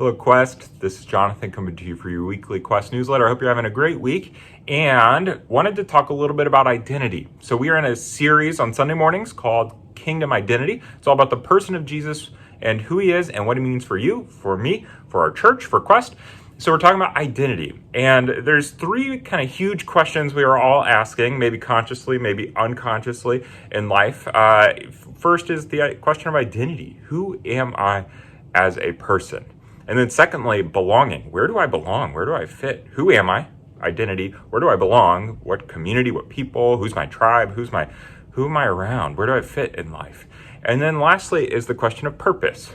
Hello, Quest. This is Jonathan coming to you for your weekly Quest newsletter. I hope you're having a great week and wanted to talk a little bit about identity. So we are in a series on Sunday mornings called Kingdom Identity. It's all about the person of Jesus and who he is and what he means for you, for me, for our church, for Quest. So we're talking about identity. And there's three kind of huge questions we are all asking, maybe consciously, maybe unconsciously in life. First is the question of identity. Who am I as a person? And then secondly, belonging. Where do I belong? Where do I fit? Who am I? Identity. Where do I belong? What community? What people? Who's my tribe? Who am I around? Where do I fit in life? And then lastly is the question of purpose.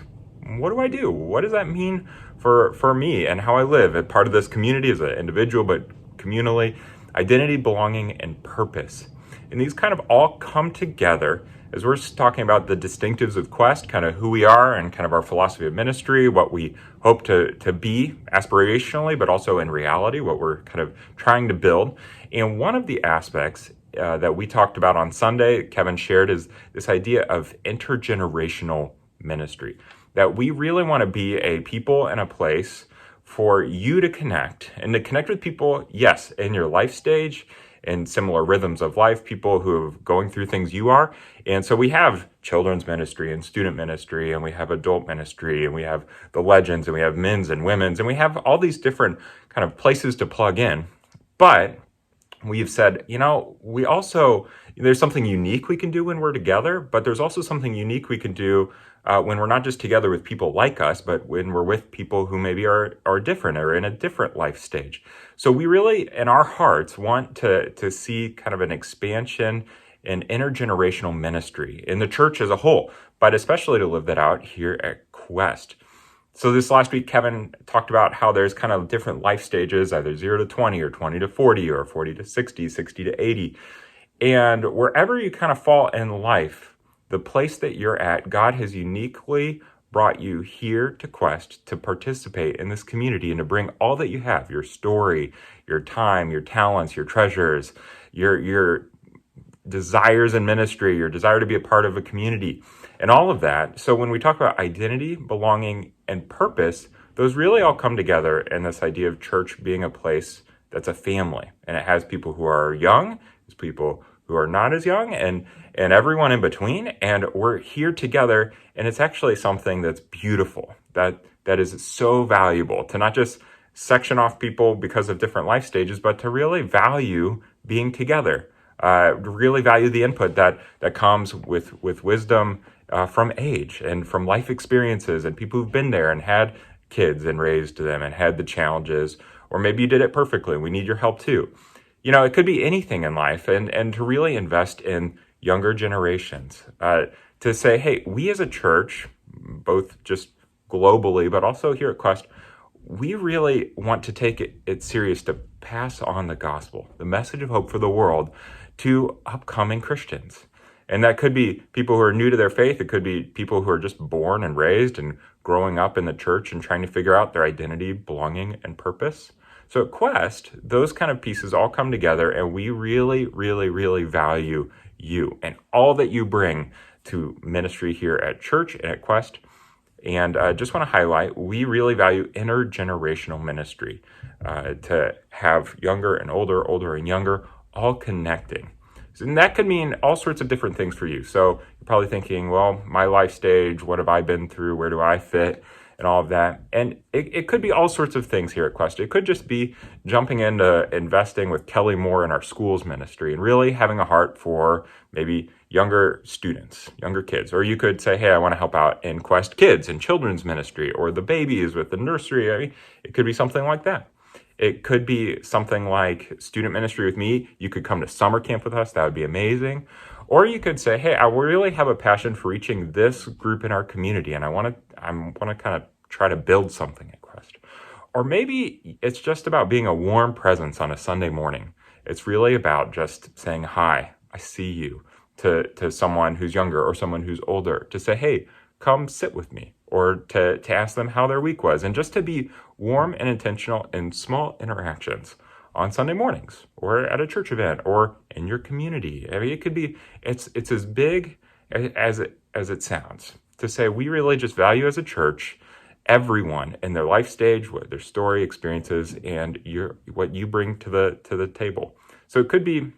What do I do? What does that mean for me and how I live as part of this community as an individual, but communally? Identity, belonging, and purpose. And these kind of all come together as we're talking about the distinctives of Quest, kind of who we are and kind of our philosophy of ministry, what we hope to be aspirationally, but also in reality, what we're kind of trying to build. And one of the aspects that we talked about on Sunday, Kevin shared, is this idea of intergenerational ministry, that we really want to be a people and a place for you to connect, and to connect with people, yes, in your life stage, in similar rhythms of life, people who are going through things you are. And so we have children's ministry and student ministry, and we have adult ministry, and we have the legends, and we have men's and women's, and we have all these different kind of places to plug in. But we've said, we also, there's something unique we can do when we're together, but there's also something unique we can do when we're not just together with people like us, but when we're with people who maybe are different or in a different life stage. So we really, in our hearts, want to see kind of an expansion in intergenerational ministry in the church as a whole, but especially to live that out here at Quest. So this last week, Kevin talked about how there's kind of different life stages, either 0 to 20 or 20 to 40 or 40 to 60, 60 to 80. And wherever you kind of fall in life, the place that you're at, God has uniquely brought you here to Quest to participate in this community and to bring all that you have, your story, your time, your talents, your treasures, your desires in ministry, your desire to be a part of a community, and all of that. So when we talk about identity, belonging, and purpose, those really all come together in this idea of church being a place that's a family. And it has people who are young, it's people who are not as young, and everyone in between. And we're here together, and it's actually something that's beautiful, that is so valuable, to not just section off people because of different life stages, but to really value being together, really value the input that comes with wisdom from age and from life experiences and people who've been there and had kids and raised them and had the challenges, or maybe you did it perfectly. We need your help too. It could be anything in life, and to really invest in younger generations, to say, hey, we as a church, both just globally, but also here at Quest, we really want to take it serious to pass on the gospel, the message of hope for the world, to upcoming Christians. And that could be people who are new to their faith. It could be people who are just born and raised and growing up in the church and trying to figure out their identity, belonging, and purpose. So at Quest, those kind of pieces all come together, and we really, really, really value you and all that you bring to ministry here at church and at Quest. And I just want to highlight, we really value intergenerational ministry, to have younger and older and younger, all connecting. And that could mean all sorts of different things for you. So you're probably thinking, well, my life stage, what have I been through? Where do I fit? And all of that. And it could be all sorts of things here at Quest. It could just be jumping into investing with Kelly Moore in our schools ministry and really having a heart for maybe younger students, younger kids. Or you could say, hey, I want to help out in Quest Kids and children's ministry, or the babies with the nursery. I mean, it could be something like that. It could be something like student ministry with me. You could come to summer camp with us. That would be amazing. Or you could say, hey, I really have a passion for reaching this group in our community, and I want to kind of try to build something at Quest. Or maybe it's just about being a warm presence on a Sunday morning. It's really about just saying, hi, I see you, to someone who's younger or someone who's older, to say, hey, come sit with me, or to ask them how their week was, and just to be warm and intentional in small interactions on Sunday mornings, or at a church event, or in your community. I mean, it could be, it's as big as it sounds, to say we really just value as a church everyone in their life stage, what their story, experiences, and what you bring to the table. So it could be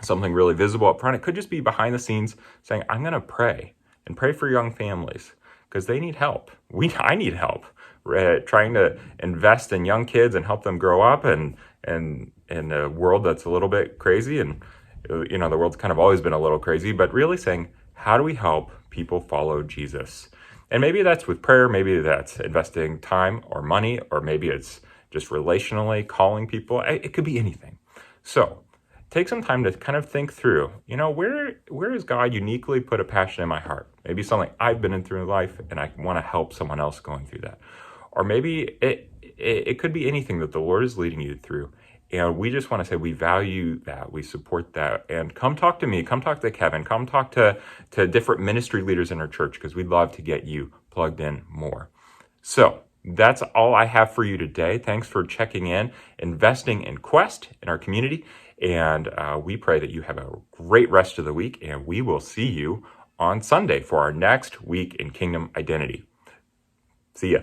something really visible up front. It could just be behind the scenes saying, I'm going to pray and pray for young families because they need help. I need help. We're trying to invest in young kids and help them grow up and in a world that's a little bit crazy. And, the world's kind of always been a little crazy, but really saying, how do we help people follow Jesus? And maybe that's with prayer, maybe that's investing time or money, or maybe it's just relationally calling people. It could be anything. So take some time to kind of think through, where has God uniquely put a passion in my heart? Maybe something I've been through in life and I want to help someone else going through that. Or maybe it could be anything that the Lord is leading you through. And we just want to say we value that, we support that. And come talk to me, come talk to Kevin, come talk to different ministry leaders in our church, because we'd love to get you plugged in more. So that's all I have for you today. Thanks for checking in, investing in Quest in our community. And we pray that you have a great rest of the week, and we will see you on Sunday for our next week in Kingdom Identity. See ya.